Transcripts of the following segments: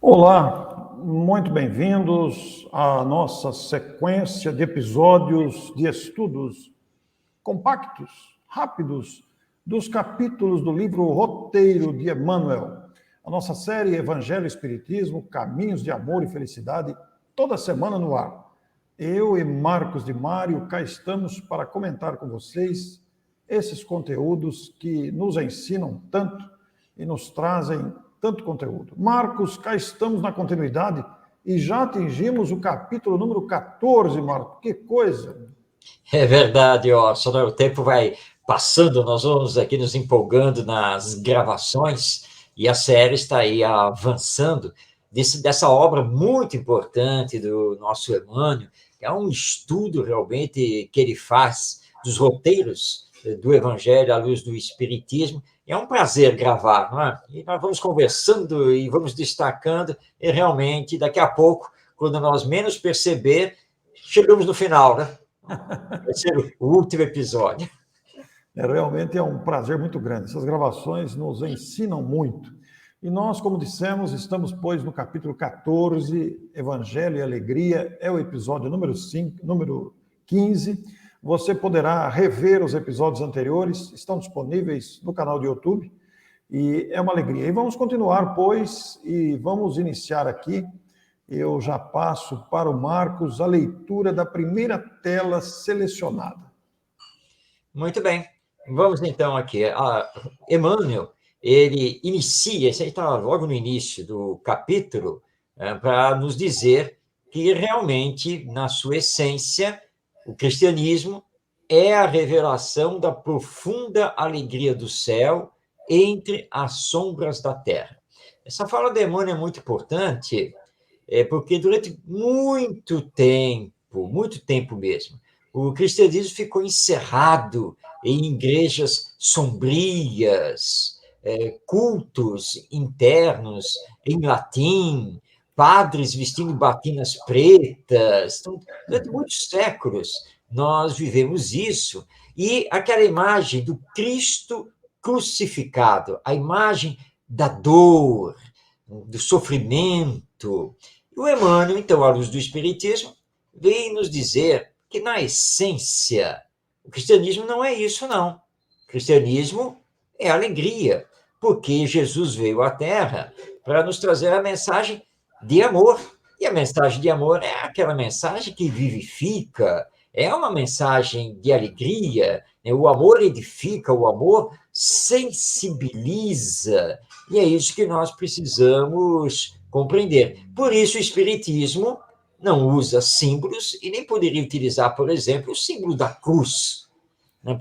Olá, muito bem-vindos à nossa sequência de episódios de estudos compactos, rápidos, dos capítulos do livro Roteiro de Emmanuel. A nossa série Evangelho e Espiritismo, Caminhos de Amor e Felicidade, toda semana no ar. Eu e Marcos de Mário cá estamos para comentar com vocês esses conteúdos que nos ensinam tanto e nos trazem tanto conteúdo. Marcos, cá estamos na continuidade e já atingimos o capítulo número 14, Marcos. Que coisa! É verdade, Orson, né? O tempo vai passando, nós vamos aqui nos empolgando nas gravações e a série está aí avançando dessa obra muito importante do nosso Emmanuel, que é um estudo realmente que ele faz dos roteiros do Evangelho à luz do Espiritismo. É um prazer gravar, não é? E nós vamos conversando e vamos destacando, e realmente, daqui a pouco, quando nós menos perceber, chegamos no final, né? Vai ser o último episódio. Realmente é um prazer muito grande. Essas gravações nos ensinam muito. E nós, como dissemos, estamos, pois, no capítulo 14, Evangelho e Alegria, é o episódio número 15. Você poderá rever os episódios anteriores, estão disponíveis no canal do YouTube, e é uma alegria. E vamos continuar, pois, e vamos iniciar aqui. Eu já passo para o Marcos a leitura da primeira tela selecionada. Muito bem. Vamos então aqui. Emmanuel, ele inicia, isso aí está logo no início do capítulo, para nos dizer que realmente, na sua essência, o cristianismo é a revelação da profunda alegria do céu entre as sombras da terra. Essa fala de Emmanuel é muito importante, porque durante muito tempo mesmo, o cristianismo ficou encerrado em igrejas sombrias, cultos internos em latim, padres vestindo batinas pretas. Então, durante muitos séculos, nós vivemos isso. E aquela imagem do Cristo crucificado, a imagem da dor, do sofrimento. E o Emmanuel, então, à luz do Espiritismo, vem nos dizer que, na essência, o cristianismo não é isso, não. O cristianismo é alegria, porque Jesus veio à Terra para nos trazer a mensagem de amor. E a mensagem de amor é aquela mensagem que vivifica, é uma mensagem de alegria. Né? O amor edifica, o amor sensibiliza. E é isso que nós precisamos compreender. Por isso, o Espiritismo não usa símbolos e nem poderia utilizar, por exemplo, o símbolo da cruz, né?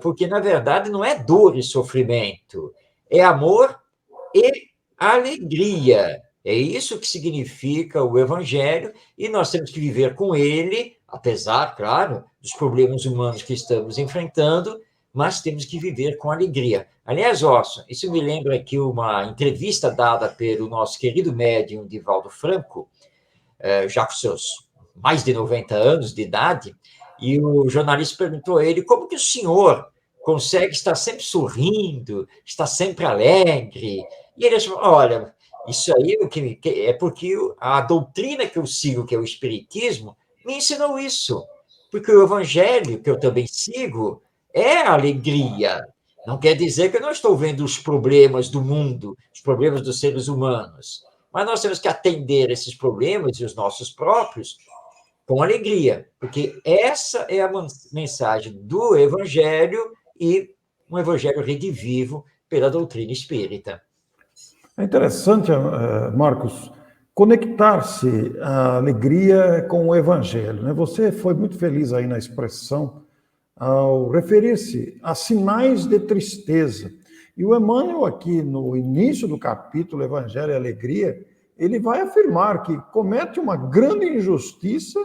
Porque, na verdade, não é dor e sofrimento, é amor e alegria. É isso que significa o Evangelho, e nós temos que viver com ele, apesar, claro, dos problemas humanos que estamos enfrentando, mas temos que viver com alegria. Aliás, Orson, isso me lembra aqui uma entrevista dada pelo nosso querido médium Divaldo Franco, já com seus mais de 90 anos de idade, e o jornalista perguntou a ele como que o senhor consegue estar sempre sorrindo, estar sempre alegre. E ele falou, olha, isso aí é porque a doutrina que eu sigo, que é o Espiritismo, me ensinou isso. Porque o Evangelho, que eu também sigo, é a alegria. Não quer dizer que eu não estou vendo os problemas do mundo, os problemas dos seres humanos. Mas nós temos que atender esses problemas e os nossos próprios com alegria, porque essa é a mensagem do Evangelho e um Evangelho redivivo pela doutrina espírita. É interessante, Marcos, conectar-se a alegria com o Evangelho. Né? Você foi muito feliz aí na expressão ao referir-se a sinais de tristeza. E o Emmanuel, aqui no início do capítulo Evangelho e Alegria, ele vai afirmar que comete uma grande injustiça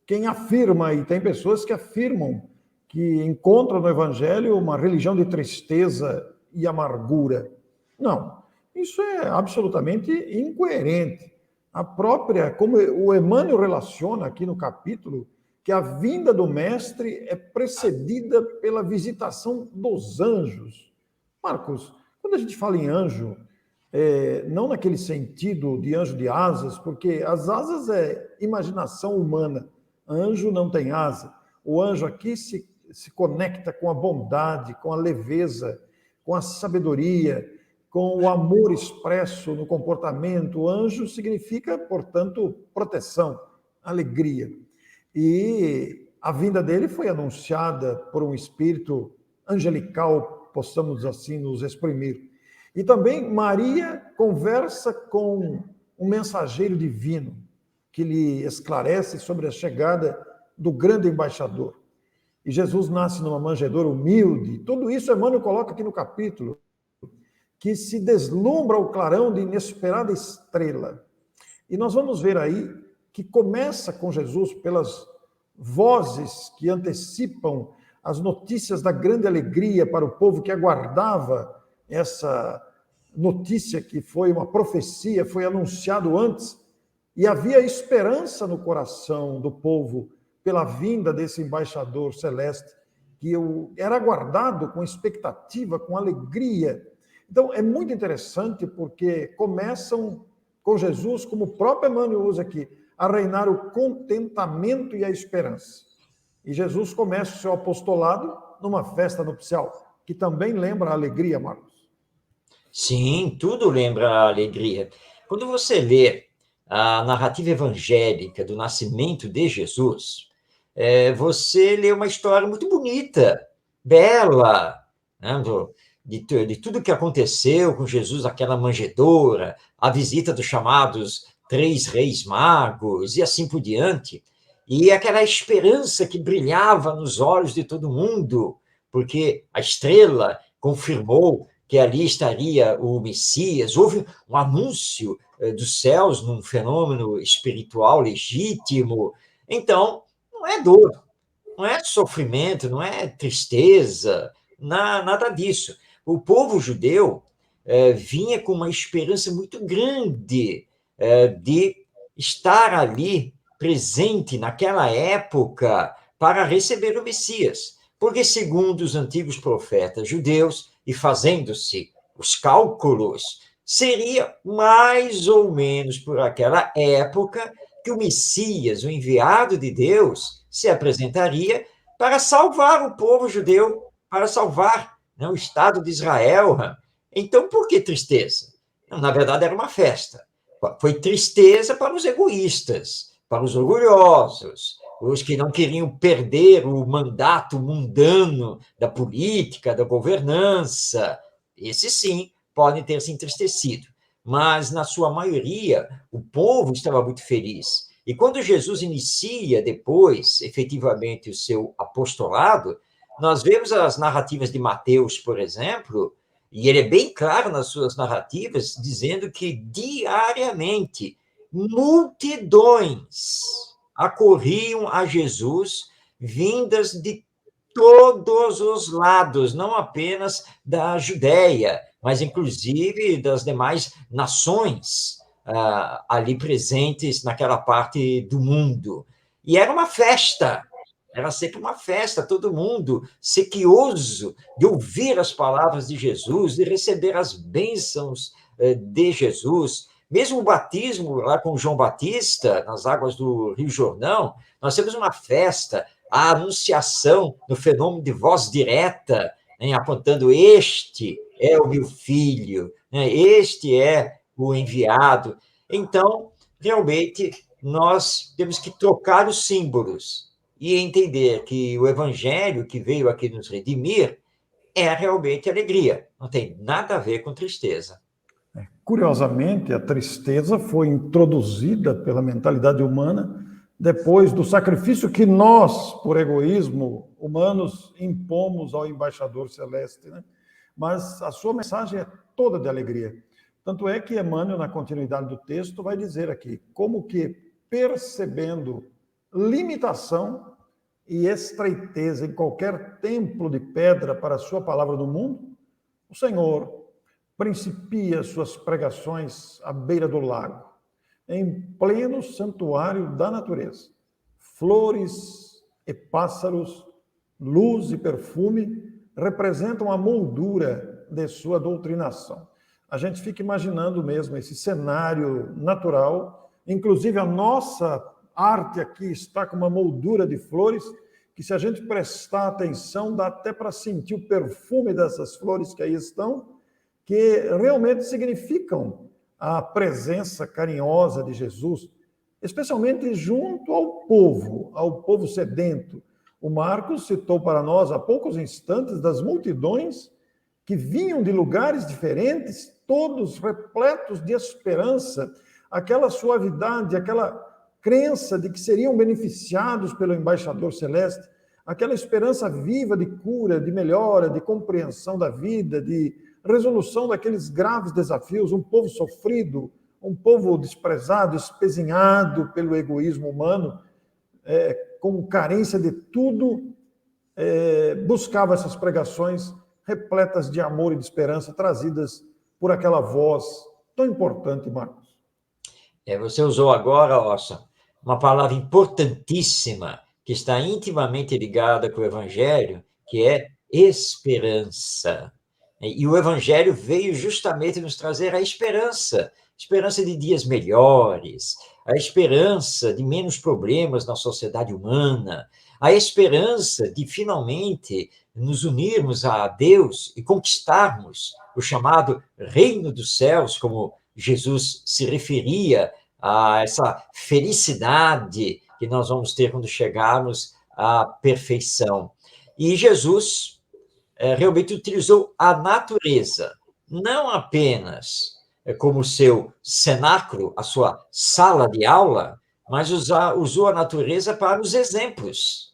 quem afirma, e tem pessoas que afirmam que encontram no Evangelho uma religião de tristeza e amargura. Não, isso é absolutamente incoerente. A própria, como o Emmanuel relaciona aqui no capítulo, que a vinda do Mestre é precedida pela visitação dos anjos. Marcos, quando a gente fala em anjo, não naquele sentido de anjo de asas, porque as asas é imaginação humana, anjo não tem asa. O anjo aqui se conecta com a bondade, com a leveza, com a sabedoria, com o amor expresso no comportamento. O anjo significa, portanto, proteção, alegria. E a vinda dele foi anunciada por um espírito angelical, possamos assim nos exprimir. E também Maria conversa com um mensageiro divino que lhe esclarece sobre a chegada do grande embaixador. E Jesus nasce numa manjedoura humilde. Tudo isso Emmanuel coloca aqui no capítulo, que se deslumbra o clarão de inesperada estrela. E nós vamos ver aí que começa com Jesus pelas vozes que antecipam as notícias da grande alegria para o povo que aguardava essa notícia que foi uma profecia, foi anunciado antes, e havia esperança no coração do povo pela vinda desse embaixador celeste, que era aguardado com expectativa, com alegria. Então, é muito interessante porque começam com Jesus, como o próprio Emmanuel usa aqui, a reinar o contentamento e a esperança. E Jesus começa o seu apostolado numa festa nupcial, que também lembra a alegria, Marcos. Sim, tudo lembra a alegria. Quando você lê a narrativa evangélica do nascimento de Jesus, você lê uma história muito bonita, bela, né, de tudo que aconteceu com Jesus, aquela manjedoura, a visita dos chamados três reis magos e assim por diante, e aquela esperança que brilhava nos olhos de todo mundo, porque a estrela confirmou que ali estaria o Messias. Houve um anúncio dos céus num fenômeno espiritual legítimo. Então, não é dor, não é sofrimento, não é tristeza, nada disso. O povo judeu vinha com uma esperança muito grande de estar ali presente naquela época para receber o Messias. Porque, segundo os antigos profetas judeus, e fazendo-se os cálculos, seria mais ou menos por aquela época que o Messias, o enviado de Deus, se apresentaria para salvar o povo judeu, para salvar, né, o Estado de Israel. Então, por que tristeza? Na verdade, era uma festa. Foi tristeza para os egoístas, para os orgulhosos, os que não queriam perder o mandato mundano da política, da governança. Esses, sim, podem ter se entristecido. Mas, na sua maioria, o povo estava muito feliz. E quando Jesus inicia depois, efetivamente, o seu apostolado, nós vemos as narrativas de Mateus, por exemplo, e ele é bem claro nas suas narrativas, dizendo que diariamente multidões acorriam a Jesus, vindas de todos os lados, não apenas da Judéia, mas inclusive das demais nações ali presentes naquela parte do mundo. E era sempre uma festa, todo mundo sequioso de ouvir as palavras de Jesus, de receber as bênçãos de Jesus. Mesmo o batismo lá com João Batista, nas águas do Rio Jordão, nós temos uma festa, a anunciação no fenômeno de voz direta, né, apontando: este é o meu filho, né, este é o enviado. Então, realmente, nós temos que trocar os símbolos e entender que o evangelho que veio aqui nos redimir é realmente alegria, não tem nada a ver com tristeza. Curiosamente, a tristeza foi introduzida pela mentalidade humana depois do sacrifício que nós, por egoísmo, humanos, impomos ao embaixador celeste, né? Mas a sua mensagem é toda de alegria. Tanto é que Emmanuel, na continuidade do texto, vai dizer aqui como que, percebendo limitação e estreiteza em qualquer templo de pedra para a sua palavra no mundo, o Senhor principia suas pregações à beira do lago, em pleno santuário da natureza. Flores e pássaros, luz e perfume representam a moldura de sua doutrinação. a gente fica imaginando mesmo esse cenário natural. Inclusive, a nossa arte aqui está com uma moldura de flores, que se a gente prestar atenção, dá até para sentir o perfume dessas flores que aí estão, que realmente significam a presença carinhosa de Jesus, especialmente junto ao povo sedento. O Marcos citou para nós há poucos instantes das multidões que vinham de lugares diferentes, todos repletos de esperança, aquela suavidade, aquela crença de que seriam beneficiados pelo embaixador celeste, aquela esperança viva de cura, de melhora, de compreensão da vida, de resolução daqueles graves desafios, um povo sofrido, um povo desprezado, espezinhado pelo egoísmo humano, com carência de tudo, buscava essas pregações repletas de amor e de esperança, trazidas por aquela voz tão importante, Marcos. Você usou agora, Orson, uma palavra importantíssima, que está intimamente ligada com o Evangelho, que é esperança. E o Evangelho veio justamente nos trazer a esperança de dias melhores, a esperança de menos problemas na sociedade humana, a esperança de finalmente nos unirmos a Deus e conquistarmos o chamado reino dos céus, como Jesus se referia a essa felicidade que nós vamos ter quando chegarmos à perfeição. E Jesus realmente utilizou a natureza, não apenas como seu cenáculo, a sua sala de aula, mas usou a natureza para os exemplos.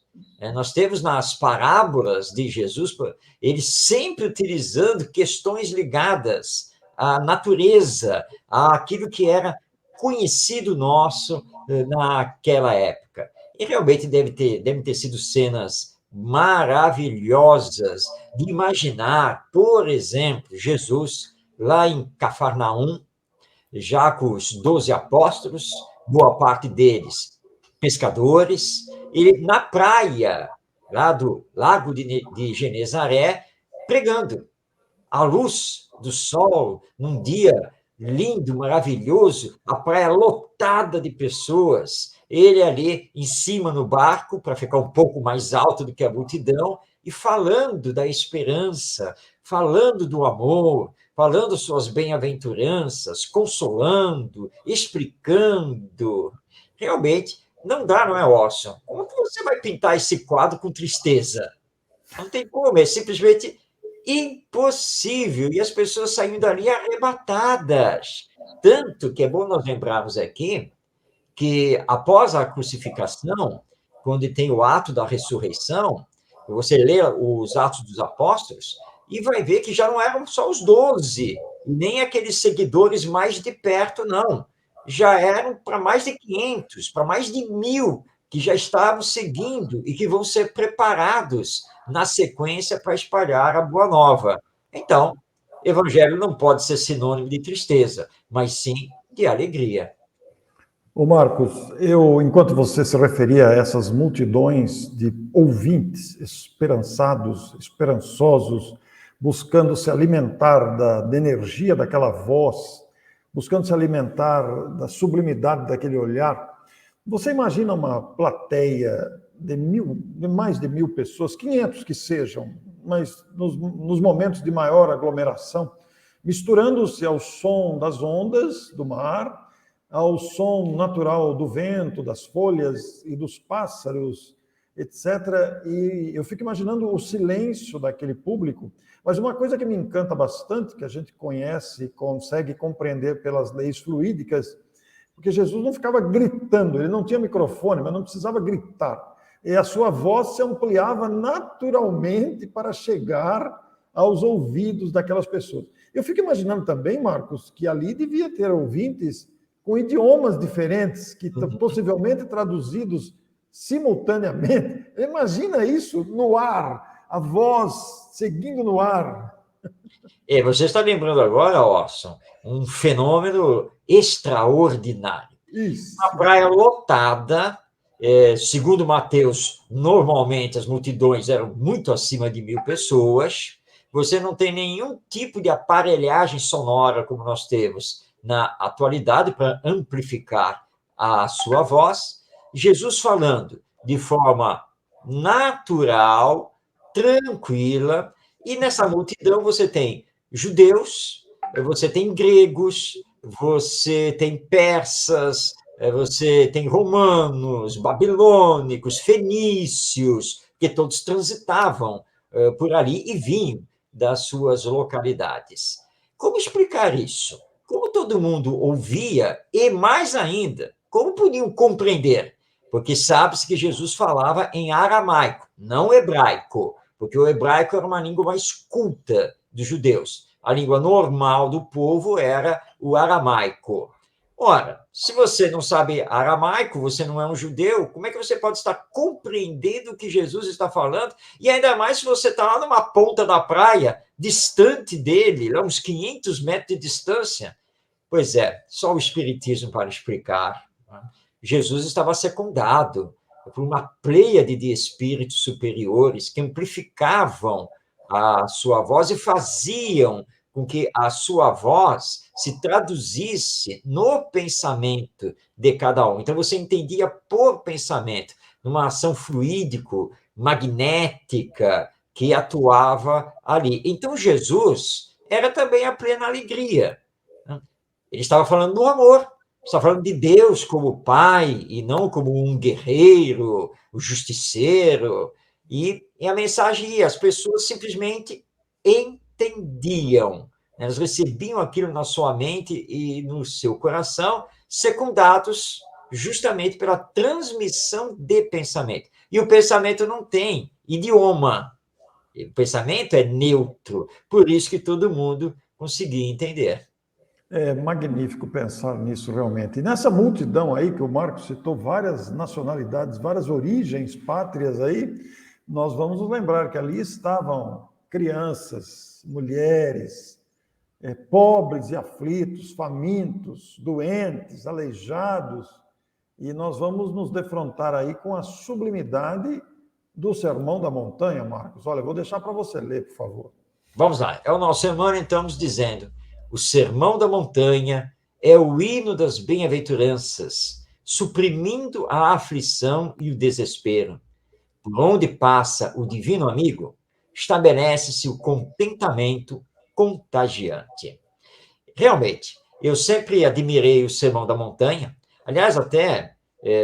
Nós temos nas parábolas de Jesus, ele sempre utilizando questões ligadas à natureza, àquilo que era conhecido nosso naquela época. E realmente devem ter sido cenas maravilhosas de imaginar, por exemplo, Jesus lá em Cafarnaum, já com os 12 apóstolos, boa parte deles pescadores, e na praia, lá do Lago de Genezaré, pregando à luz do sol, num dia lindo, maravilhoso, a praia lotada de pessoas, ele ali em cima no barco, para ficar um pouco mais alto do que a multidão, e falando da esperança, falando do amor, falando suas bem-aventuranças, consolando, explicando. Realmente, não dá, não é, Orson? Como que você vai pintar esse quadro com tristeza? Não tem como, é simplesmente impossível. E as pessoas saíram dali arrebatadas. Tanto que é bom nós lembrarmos aqui que, após a crucificação, quando tem o ato da ressurreição, você lê os Atos dos Apóstolos e vai ver que já não eram só os 12, nem aqueles seguidores mais de perto, não. Já eram para mais de 500, para mais de 1.000 que já estavam seguindo e que vão ser preparados na sequência para espalhar a boa nova. Então, evangelho não pode ser sinônimo de tristeza, mas sim de alegria. Ô Marcos, enquanto você se referia a essas multidões de ouvintes esperançados, esperançosos, buscando se alimentar da energia daquela voz, buscando se alimentar da sublimidade daquele olhar, você imagina uma plateia de mais de 1.000 pessoas, 500 que sejam, mas nos momentos de maior aglomeração, misturando-se ao som das ondas do mar, ao som natural do vento, das folhas e dos pássaros, etc. E eu fico imaginando o silêncio daquele público. Mas uma coisa que me encanta bastante, que a gente conhece, consegue compreender pelas leis fluídicas, porque Jesus não ficava gritando, ele não tinha microfone, mas não precisava gritar. E a sua voz se ampliava naturalmente para chegar aos ouvidos daquelas pessoas. Eu fico imaginando também, Marcos, que ali devia ter ouvintes com idiomas diferentes, que possivelmente traduzidos simultaneamente. Imagina isso no ar, a voz seguindo no ar. Você está lembrando agora, Orson, um fenômeno extraordinário. Isso. Uma praia lotada, segundo Mateus, normalmente as multidões eram muito acima de 1.000 pessoas. você não tem nenhum tipo de aparelhagem sonora como nós temos na atualidade para amplificar a sua voz. Jesus falando de forma natural, tranquila, e nessa multidão você tem judeus, você tem gregos, você tem persas, você tem romanos, babilônicos, fenícios, que todos transitavam por ali e vinham das suas localidades. Como explicar isso? Como todo mundo ouvia e, mais ainda, como podiam compreender? Porque sabe-se que Jesus falava em aramaico, não hebraico, porque o hebraico era uma língua mais culta dos judeus. A língua normal do povo era o aramaico. Ora, se você não sabe aramaico, você não é um judeu, como é que você pode estar compreendendo o que Jesus está falando? E ainda mais se você está lá numa ponta da praia, distante dele, lá uns 500 metros de distância. Pois é, só o Espiritismo para explicar. Jesus estava secundado por uma pleiade de espíritos superiores que amplificavam a sua voz e faziam com que a sua voz se traduzisse no pensamento de cada um. Então, você entendia por pensamento, numa ação fluídico, magnética, que atuava ali. Então, Jesus era também a plena alegria. Ele estava falando do amor, estava falando de Deus como Pai e não como um guerreiro, o justiceiro. E a mensagem ia, as pessoas simplesmente entendiam, né? Elas recebiam aquilo na sua mente e no seu coração, secundados justamente pela transmissão de pensamento. E o pensamento não tem idioma, o pensamento é neutro, por isso que todo mundo conseguia entender. É magnífico pensar nisso realmente. E nessa multidão aí que o Marcos citou, várias nacionalidades, várias origens, pátrias aí, nós vamos nos lembrar que ali estavam crianças, mulheres, pobres e aflitos, famintos, doentes, aleijados, e nós vamos nos defrontar aí com a sublimidade do Sermão da Montanha, Marcos. Olha, eu vou deixar para você ler, por favor. Vamos lá, é o nosso sermão, então, nos dizendo: o Sermão da Montanha é o hino das bem-aventuranças, suprimindo a aflição e o desespero. Por onde passa o divino amigo, estabelece-se o contentamento contagiante. Realmente, eu sempre admirei o Sermão da Montanha. Aliás, até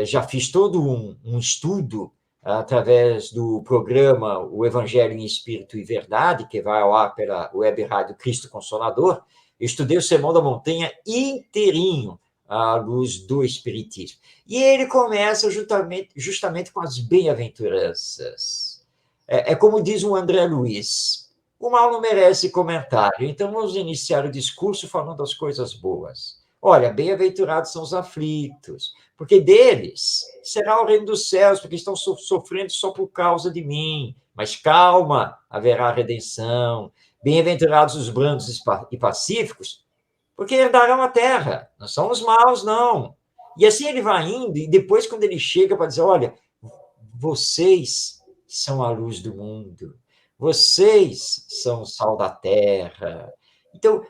já fiz todo um estudo através do programa O Evangelho em Espírito e Verdade, que vai ao ar pela web rádio Cristo Consolador. Eu estudei o Sermão da Montanha inteirinho à luz do Espiritismo. E ele começa justamente com as bem-aventuranças. É como diz o André Luiz: o mal não merece comentário, então vamos iniciar o discurso falando das coisas boas. Olha, bem-aventurados são os aflitos, porque deles será o reino dos céus, porque estão sofrendo só por causa de mim. Mas calma, haverá redenção. Bem-aventurados os brandos e pacíficos, porque herdarão a terra. Não são os maus, não. E assim ele vai indo, e depois, quando ele chega para dizer: olha, vocês são a luz do mundo, vocês são o sal da terra. Então,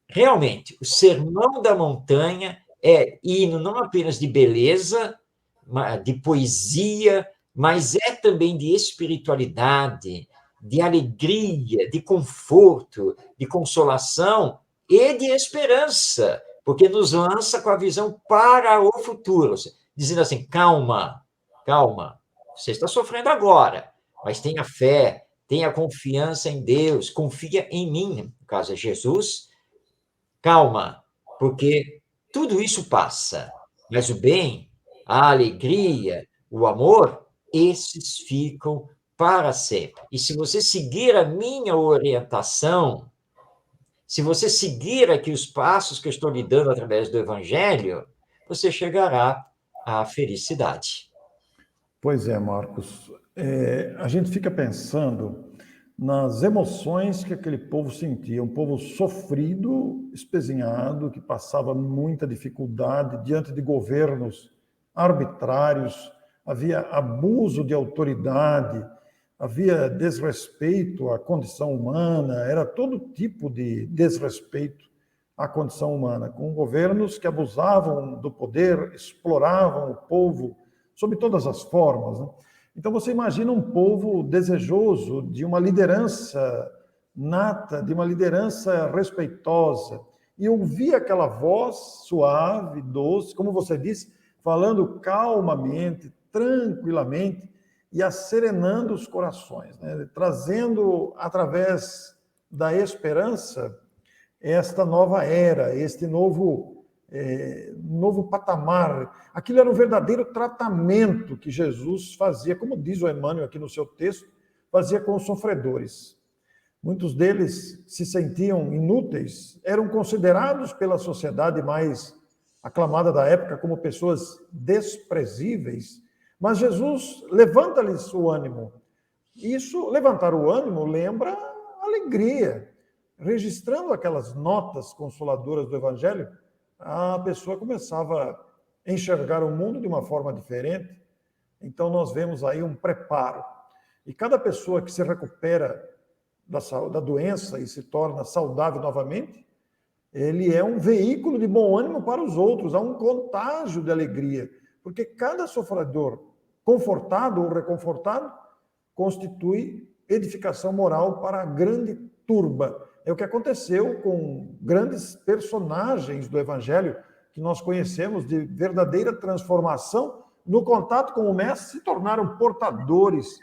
realmente, o Sermão da Montanha é hino não apenas de beleza, de poesia, mas é também de espiritualidade, de alegria, de conforto, de consolação e de esperança, porque nos lança com a visão para o futuro, dizendo assim: calma, calma, você está sofrendo agora, mas tenha fé, tenha confiança em Deus, confia em mim, no caso é Jesus. Calma, porque tudo isso passa, mas o bem, a alegria, o amor, esses ficam para sempre. E se você seguir a minha orientação, se você seguir aqui os passos que eu estou lhe dando através do Evangelho, você chegará à felicidade. Pois é, Marcos. A gente fica pensando nas emoções que aquele povo sentia, um povo sofrido, espezinhado, que passava muita dificuldade diante de governos arbitrários, havia abuso de autoridade, havia desrespeito à condição humana, era todo tipo de desrespeito à condição humana, com governos que abusavam do poder, exploravam o povo sob todas as formas, né? Então você imagina um povo desejoso de uma liderança nata, de uma liderança respeitosa, e ouvir aquela voz suave, doce, como você disse, falando calmamente, tranquilamente, e asserenando os corações, né? Trazendo, através da esperança, esta nova era, este novo patamar. Aquilo era um verdadeiro tratamento que Jesus fazia, como diz o Emmanuel aqui no seu texto, fazia com os sofredores. Muitos deles se sentiam inúteis, eram considerados pela sociedade mais aclamada da época como pessoas desprezíveis, mas Jesus levanta-lhes o ânimo. Isso, levantar o ânimo, lembra alegria. Registrando aquelas notas consoladoras do Evangelho, a pessoa começava a enxergar o mundo de uma forma diferente. Então, nós vemos aí um preparo. E cada pessoa que se recupera da doença e se torna saudável novamente, ele é um veículo de bom ânimo para os outros, há um contágio de alegria, porque cada sofredor confortado ou reconfortado constitui edificação moral para a grande turba. É o que aconteceu com grandes personagens do Evangelho, que nós conhecemos de verdadeira transformação, no contato com o Mestre, se tornaram portadores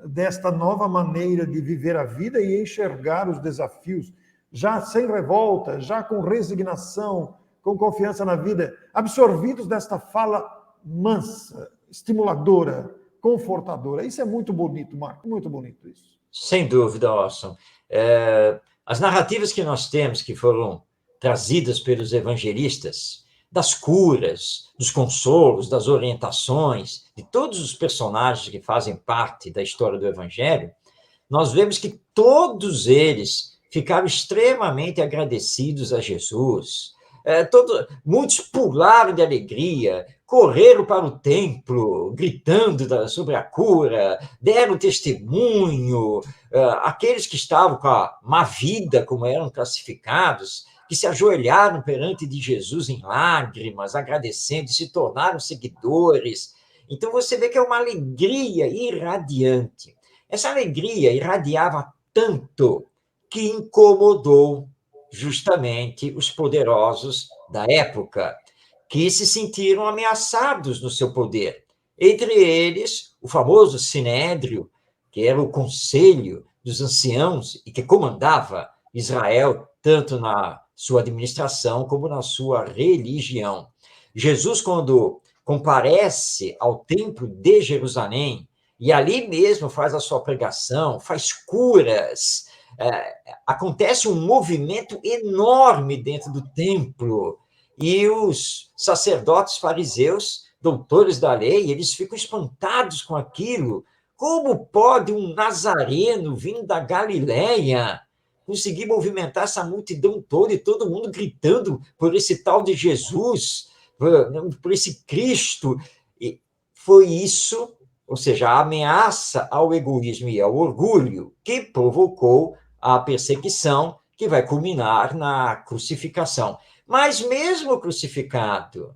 desta nova maneira de viver a vida e enxergar os desafios, já sem revolta, já com resignação, com confiança na vida, absorvidos desta fala mansa, estimuladora, confortadora. Isso é muito bonito, Marco, muito bonito isso. Sem dúvida, Orson. As narrativas que nós temos, que foram trazidas pelos evangelistas, das curas, dos consolos, das orientações, de todos os personagens que fazem parte da história do Evangelho, nós vemos que todos eles ficaram extremamente agradecidos a Jesus. Muitos pularam de alegria, correram para o templo, gritando sobre a cura, deram testemunho. Aqueles que estavam com a má vida, como eram classificados, que se ajoelharam perante de Jesus em lágrimas, agradecendo, e se tornaram seguidores. Então, você vê que é uma alegria irradiante. Essa alegria irradiava tanto que incomodou justamente os poderosos da época, que se sentiram ameaçados no seu poder. Entre eles, o famoso Sinédrio, que era o conselho dos anciãos e que comandava Israel, tanto na sua administração como na sua religião. Jesus, quando comparece ao templo de Jerusalém, e ali mesmo faz a sua pregação, faz curas, acontece um movimento enorme dentro do templo, e os sacerdotes fariseus, doutores da lei, eles ficam espantados com aquilo. Como pode um nazareno vindo da Galileia conseguir movimentar essa multidão toda e todo mundo gritando por esse tal de Jesus, por esse Cristo? E foi isso, ou seja, a ameaça ao egoísmo e ao orgulho, que provocou a perseguição, que vai culminar na crucificação. Mas mesmo crucificado,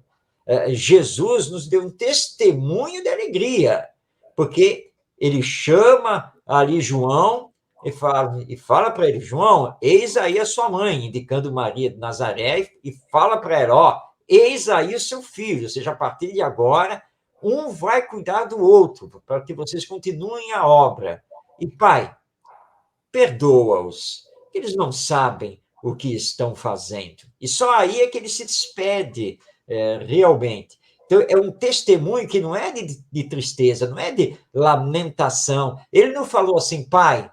Jesus nos deu um testemunho de alegria, porque ele chama ali João e fala para ele: João, eis aí a sua mãe, indicando Maria de Nazaré, e fala para ela: ó, eis aí o seu filho, ou seja, a partir de agora, um vai cuidar do outro, para que vocês continuem a obra. E, Pai, perdoa-os, eles não sabem o que estão fazendo. E só aí é que ele se despede realmente. Então, é um testemunho que não é de tristeza, não é de lamentação. Ele não falou assim: Pai,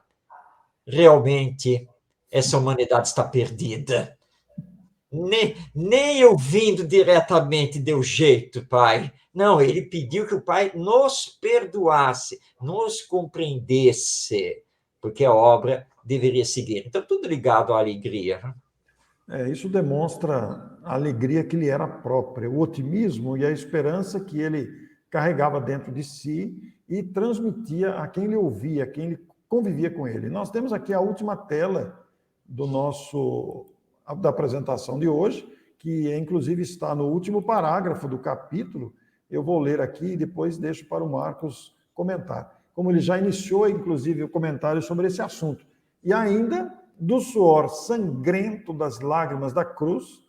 realmente essa humanidade está perdida. Nem eu vindo diretamente deu jeito, Pai. Não, ele pediu que o Pai nos perdoasse, nos compreendesse, porque a obra deveria seguir. Então, tudo ligado à alegria. Isso demonstra a alegria que lhe era própria, o otimismo e a esperança que ele carregava dentro de si e transmitia a quem lhe ouvia, a quem lhe convivia com ele. Nós temos aqui a última tela da apresentação de hoje, que inclusive está no último parágrafo do capítulo. Eu vou ler aqui e depois deixo para o Marcos comentar. Como ele já iniciou, inclusive, o comentário sobre esse assunto. E ainda, do suor sangrento das lágrimas da cruz,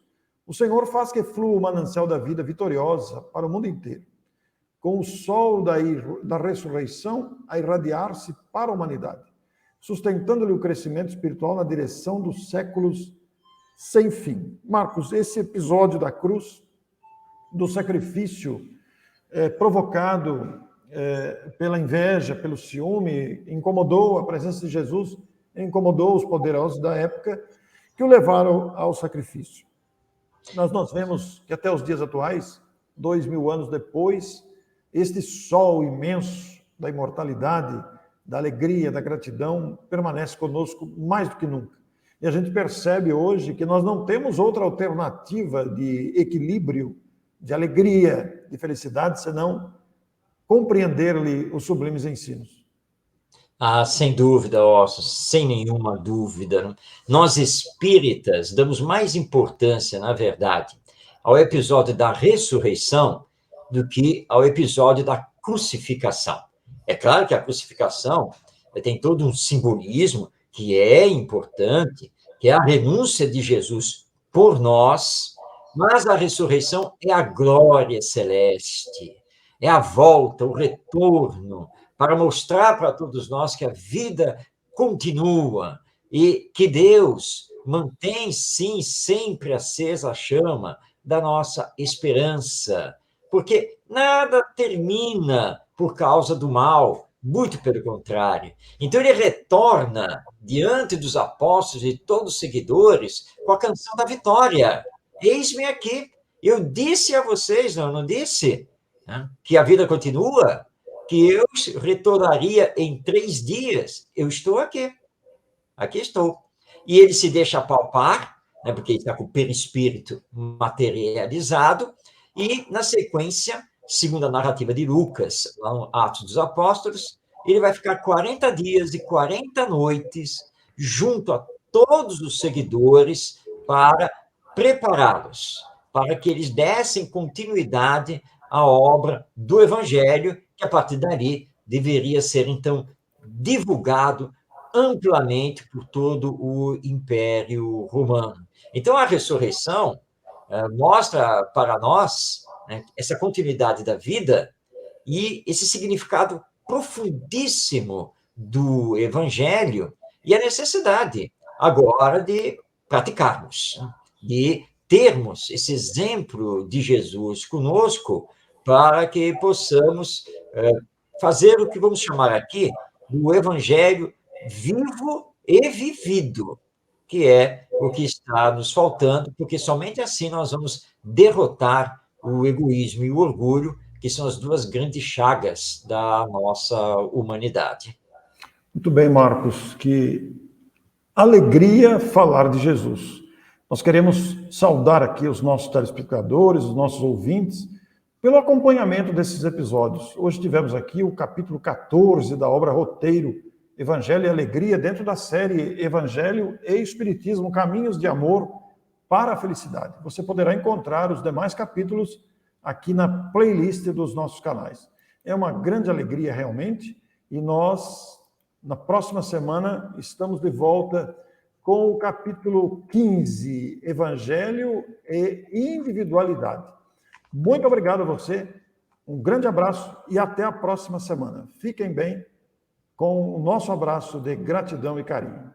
o Senhor faz que flua o manancial da vida vitoriosa para o mundo inteiro, com o sol da ressurreição a irradiar-se para a humanidade, sustentando-lhe o crescimento espiritual na direção dos séculos sem fim. Marcos, esse episódio da cruz, do sacrifício provocado pela inveja, pelo ciúme, incomodou a presença de Jesus, incomodou os poderosos da época que o levaram ao sacrifício. Nós vemos que até os dias atuais, 2000 anos depois, este sol imenso da imortalidade, da alegria, da gratidão, permanece conosco mais do que nunca. E a gente percebe hoje que nós não temos outra alternativa de equilíbrio, de alegria, de felicidade, senão compreender-lhe os sublimes ensinos. Sem dúvida, Ossos, sem nenhuma dúvida. Nós espíritas damos mais importância, na verdade, ao episódio da ressurreição do que ao episódio da crucificação. É claro que a crucificação tem todo um simbolismo que é importante, que é a renúncia de Jesus por nós, mas a ressurreição é a glória celeste, é a volta, o retorno, para mostrar para todos nós que a vida continua e que Deus mantém, sim, sempre acesa a chama da nossa esperança, porque nada termina por causa do mal, muito pelo contrário. Então, ele retorna diante dos apóstolos e todos os seguidores com a canção da vitória. Eis-me aqui. Eu disse a vocês, não disse? Que a vida continua, que eu retornaria em 3 dias. Eu estou aqui. Aqui estou. E ele se deixa palpar, porque ele está com o perispírito materializado, e, na sequência, segundo a narrativa de Lucas, lá no Atos dos Apóstolos, ele vai ficar 40 dias e 40 noites junto a todos os seguidores para prepará-los, para que eles dessem continuidade à obra do Evangelho, que, a partir dali, deveria ser, então, divulgado amplamente por todo o Império Romano. Então, a ressurreição mostra para nós essa continuidade da vida e esse significado profundíssimo do Evangelho e a necessidade agora de praticarmos, de termos esse exemplo de Jesus conosco para que possamos fazer o que vamos chamar aqui do Evangelho vivo e vivido, que é o que está nos faltando, porque somente assim nós vamos derrotar o egoísmo e o orgulho, que são as 2 grandes chagas da nossa humanidade. Muito bem, Marcos, que alegria falar de Jesus. Nós queremos saudar aqui os nossos telespectadores, os nossos ouvintes, pelo acompanhamento desses episódios. Hoje tivemos aqui o capítulo 14 da obra Roteiro, Evangelho e Alegria, dentro da série Evangelho e Espiritismo, Caminhos de Amor para a Felicidade. Você poderá encontrar os demais capítulos aqui na playlist dos nossos canais. É uma grande alegria, realmente, e nós, na próxima semana, estamos de volta com o capítulo 15, Evangelho e Individualidade. Muito obrigado a você, um grande abraço e até a próxima semana. Fiquem bem, com o nosso abraço de gratidão e carinho.